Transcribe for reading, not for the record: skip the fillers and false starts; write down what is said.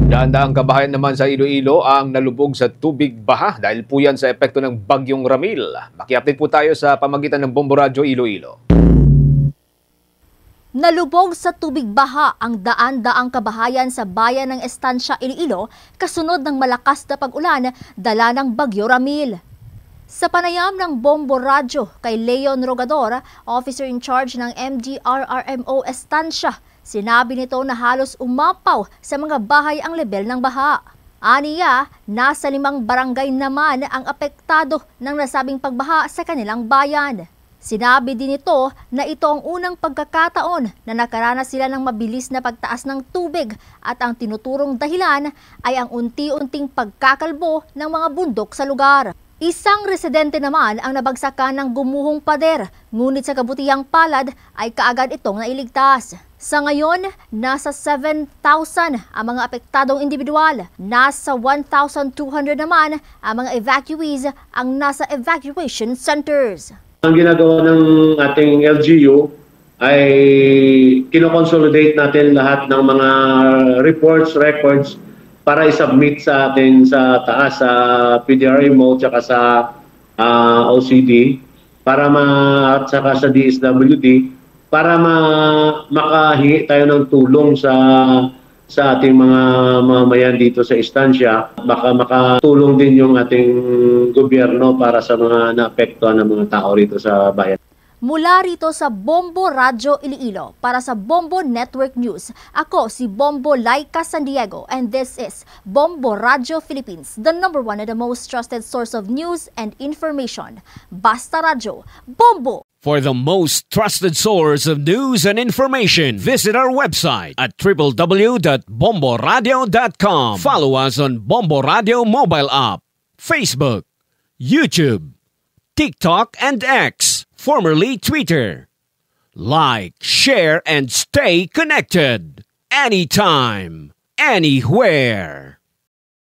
Dahan-dahang kabahayan naman sa Iloilo ang nalubog sa tubig baha dahil po yan sa epekto ng bagyong Ramil. Maki-update po tayo sa pamagitan ng Bombo Radyo Iloilo. Nalubog sa tubig baha ang daan-daang kabahayan sa bayan ng Estancia, Iloilo kasunod ng malakas na pag-ulan dala ng bagyo Ramil. Sa panayam ng Bombo Radyo kay Leon Rogador, officer in charge ng MDRRMO Estancia, sinabi nito na halos umapaw sa mga bahay ang lebel ng baha. Aniya, nasa 5 barangay naman ang apektado ng nasabing pagbaha sa kanilang bayan. Sinabi din ito na ito ang unang pagkakataon na nakaranas sila ng mabilis na pagtaas ng tubig at ang tinuturong dahilan ay ang unti-unting pagkakalbo ng mga bundok sa lugar. Isang residente naman ang nabagsakan ng gumuhong pader, ngunit sa kabutihang palad ay kaagad itong nailigtas. Sa ngayon, nasa 7,000 ang mga apektadong individual. Nasa 1,200 naman ang mga evacuees ang nasa evacuation centers. Ang ginagawa ng ating LGU ay kinoconsolidate natin lahat ng mga reports, records para i-submit sa atin sa taas, sa PDRMO, tsaka sa OCD, at saka sa DSWD, para makahingi tayo ng tulong sa ating mga mamamayan dito sa Estancia. Baka makatulong din yung ating gobyerno para sa mga naapektuhan ng mga tao rito sa bayan. Mula rito sa Bombo Radyo Iloilo, para sa Bombo Network News, ako si Bombo Laika San Diego, and this is Bombo Radyo Philippines, the #1 and the most trusted source of news and information. Basta Radyo, Bombo! For the most trusted source of news and information, visit our website at www.bomboradio.com. Follow us on Bombo Radio mobile app, Facebook, YouTube, TikTok, and X, formerly Twitter. Like, share, and stay connected. Anytime, anywhere.